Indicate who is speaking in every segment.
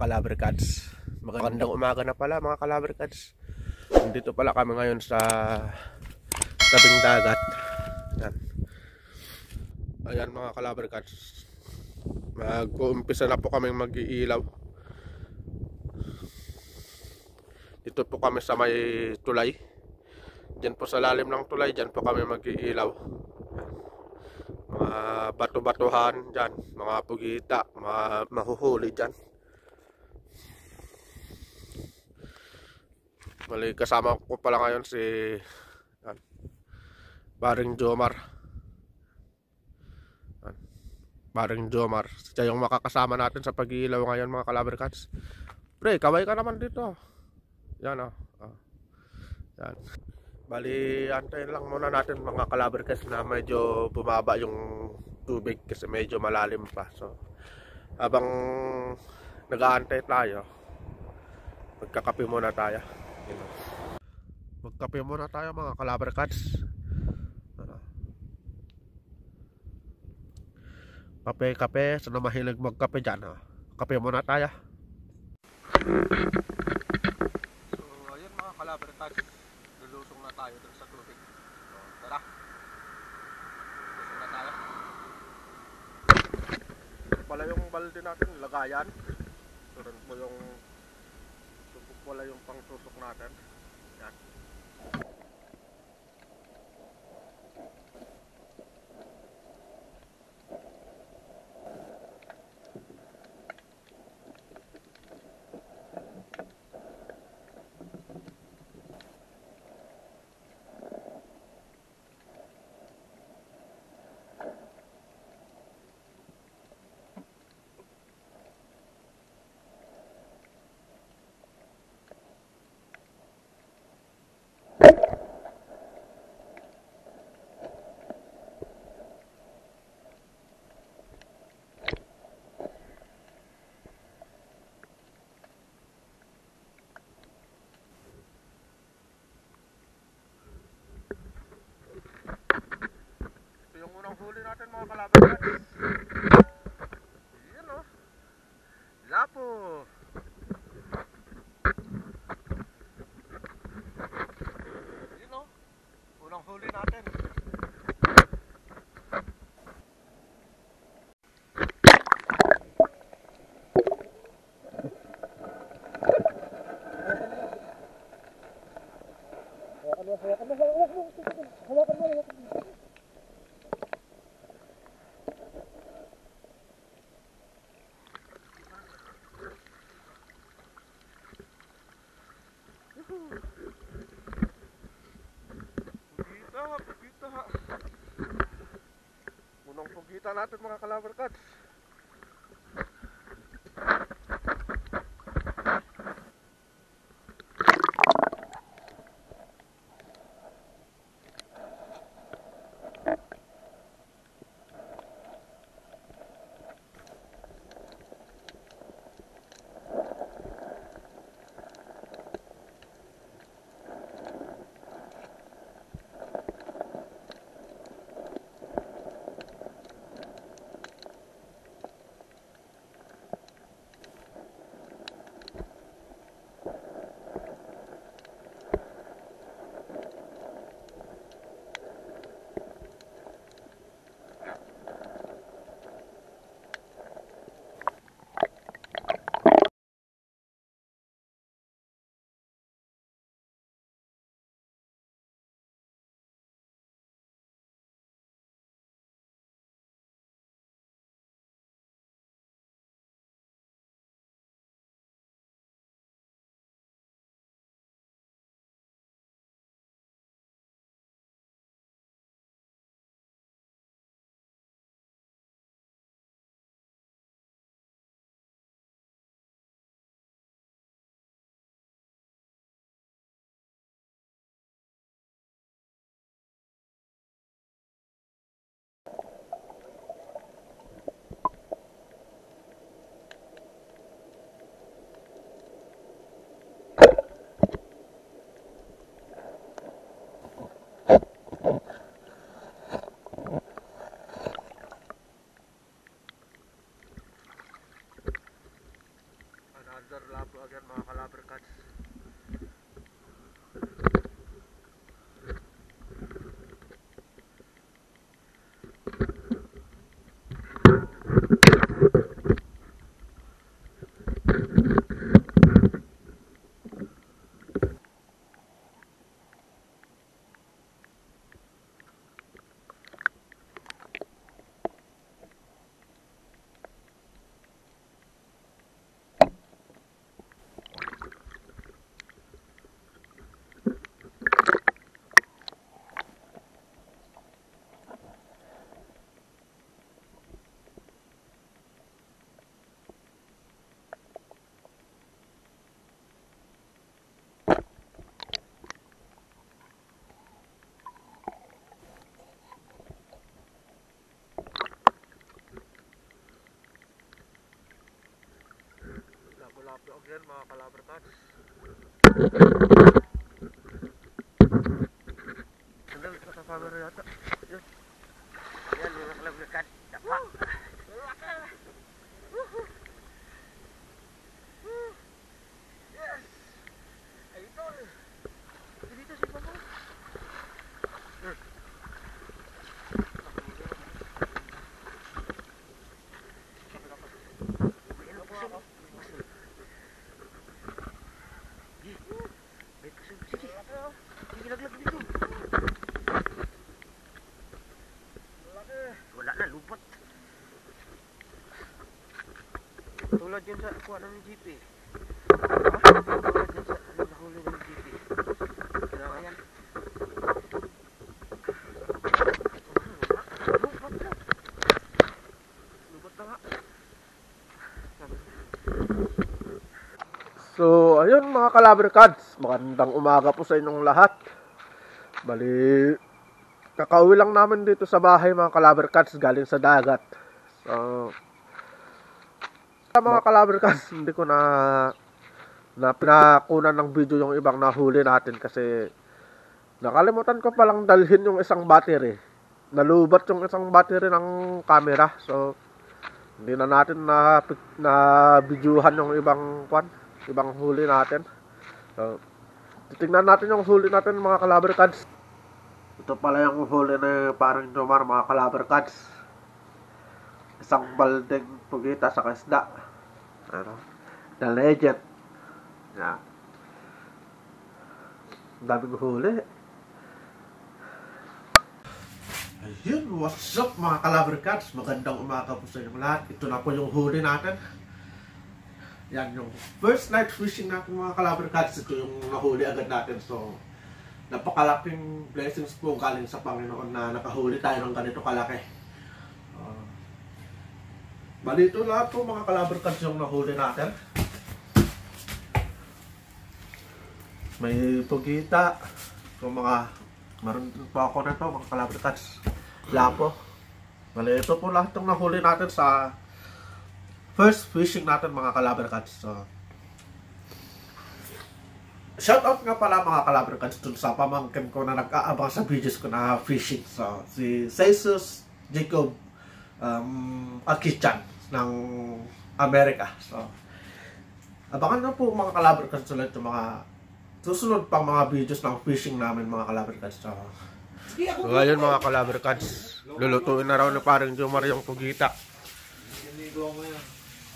Speaker 1: Calabar Cats. Magandang umaga na pala mga Calabar Cats. Dito pala kami ngayon sa tabing dagat. Yan. Ayan mga Calabar Cats. Mag-uumpisa na po kami mag-iilaw. Dito po kami sa may tulay. Diyan po sa lalim ng tulay, diyan po kami mag-iilaw. Mga bato-batuhan dyan, mga pugita, mga mahuhuli dyan. Mali, kasama ko pala ngayon si Paring Jomar. Paring Jomar, siya yung makakasama natin sa pag-iilaw ngayon mga Calabar Cats. Pre, kaway ka naman dito. Yan o. Yan. Bali, antayin lang muna natin mga Calabar Cats na medyo bumaba yung tubig kasi medyo malalim pa. So, habang nag-aantay tayo, magkakape muna tayo. Magkape muna tayo mga Calabar Cats. Kape-kape, sana mahilig magkape dyan. Kape muna tayo. So, ayun mga Calabar Cats, lulusong na tayo dun sa tubig. So, tara. Lulusong na tayo. Ito pala yung balde natin, lagayan. Ito po yung subok pala yung pangsusok natin. Yan. Huli natin mga Calabar Cats. Yan o. Lapo. Yan o. Unang huli natin. Pugita. Unang pugita natin mga Calabar Cats. Another labo again mga kalaber cats. Labo-labo again mga kalaber cats. Sandal ka sa camera yata. Yan.
Speaker 2: Yan mga kalaber cats. Dapa. Yes. Ay ito. Dito si Papa. Wala na, lupot. Tulad yun sa kuha ng GP. Tulad yun sa nahuli ng GP. Kailangan. Lupot na. Lupot na nga.
Speaker 1: So ayun mga kalaber cats, magandang umaga po sa inyong lahat. Bali, kakauwi lang namin dito sa bahay mga kalaber cats galing sa dagat. So sa mga kalaber cats, hindi ko na pinakunan ng video yung ibang nahuli natin kasi nakalimutan ko palang dalhin yung isang battery. Nalubat yung isang battery ng camera. So hindi na natin na videohan yung ibang huli natin. So titingnan natin yung huli natin mga kalaber cats. Ito pala yung huli ni parang Jomar mga kalaber cats. Isang baldeng pugita sa isda. Ano? The legend. Yan. Ang daming huli. Ayun, what's up mga kalaber cats? Magandang umaga po sa inyong lahat. Ito na po yung huli natin. Yan yung first night fishing natin mga kalaber cats. Ito yung nahuli agad natin. So, napakalaking blessings po galing sa Panginoon na nakahuli tayo ng ganito kalaki. Bali ito lahat po mga kalaber cats yung nahuli natin. May pugita. So maroon pa ako na ito mga kalaber cats. Lapo. Bali ito po lahat yung nahuli natin sa first fishing natin mga kalaber cats. So, shout out nga pala mga kalaber cats dun sa pamangkin ko na nag-aabang sa videos ko na fishing. So si Jesus Jacob Akichan ng Amerika. So abangan na po mga kalaber cats ulit yung mga susunod pang mga videos ng fishing namin mga kalaber cats. So ngayon mga kalaber cats, lulutuin na raw ni parang Jomar yung pugita.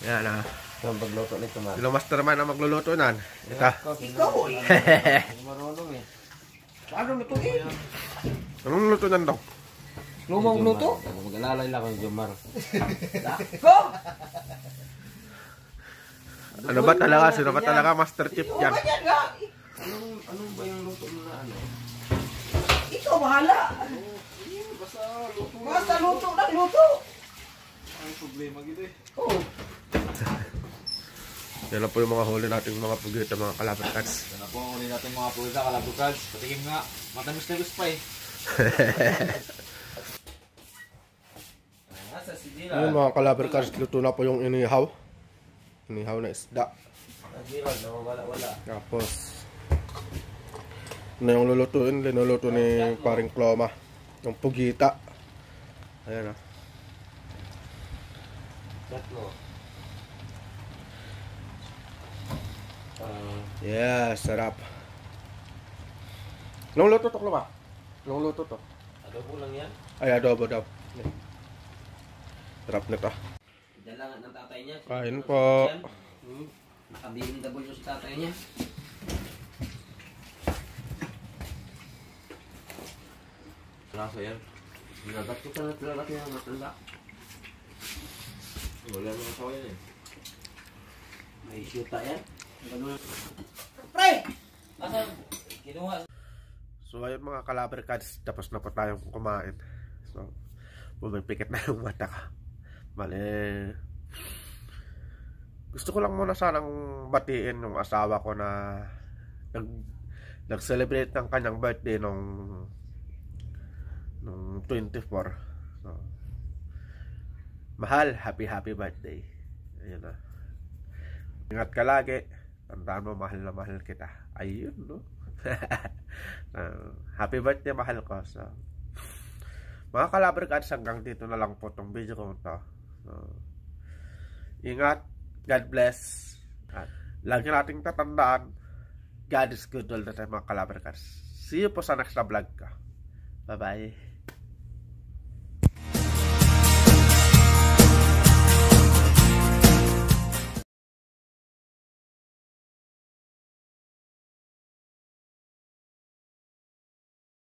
Speaker 1: Yan na.
Speaker 2: Ang pagluto nito man.
Speaker 1: Sino mastermind ang magluluto nan? Ito.
Speaker 2: Ikaw eh. Marunong eh. Paano lutuin?
Speaker 1: Anong luto nan daw?
Speaker 2: Lumang luto? Mag-alalay lang kang Jomar.
Speaker 1: Ano ba talaga? Sino ba talaga master chef yan?
Speaker 2: Anong ba yung luto mo na ano?
Speaker 3: Ikaw bahala. Basta luto lang luto.
Speaker 2: Ang problema gito eh.
Speaker 3: Oo.
Speaker 1: Yan lang po yung mga huli natin mga pugita mga kalaber cats.
Speaker 2: Yan na po ang huli natin mga pulsa, kalabukads. Patikim nga, matamis na gusto pa eh.
Speaker 1: Yung mga kalaber cats, luto na po yung inihaw. Inihaw na isda.
Speaker 2: Nagiral, nawawala-wala.
Speaker 1: Tapos na yung lulutuin, linuluto ni paring Cloma. Yung pugita. Ayan ah.
Speaker 2: Tatlo.
Speaker 1: Yes, sarap. Anong luto to, Kloma? Anong luto to?
Speaker 2: Adobo lang yan.
Speaker 1: Ay, adobo daw. Sarap nito.
Speaker 2: Dala nga ng tatay niya.
Speaker 1: Kain po.
Speaker 2: Naka-BMW si tatay niya. Lasa yan. Nilagat ko na nilagat niya ang matanda. Wala nang asawa yan eh. May syuta yan.
Speaker 3: Pre!
Speaker 2: Asan? Kinuha.
Speaker 1: So ayun mga Calabar Cats, tapos na po tayong kumain. So, bumipikit na yung mata ka. Mali. Gusto ko lang muna sanang batiin yung asawa ko na nag-celebrate ng kanyang birthday nung 24. So, mahal, happy birthday. Ayun na. Ingat ka lagi. Tandaan mo, mahal na mahal kita. Ayun, no? Happy birthday, mahal ko. So, mga Calabar Cats, hanggang dito na lang po itong video ko ito. So, ingat. God bless. At lagi nating tatandaan, God is good all the time, mga Calabar Cats. See you po sa next na vlog ko. Bye-bye.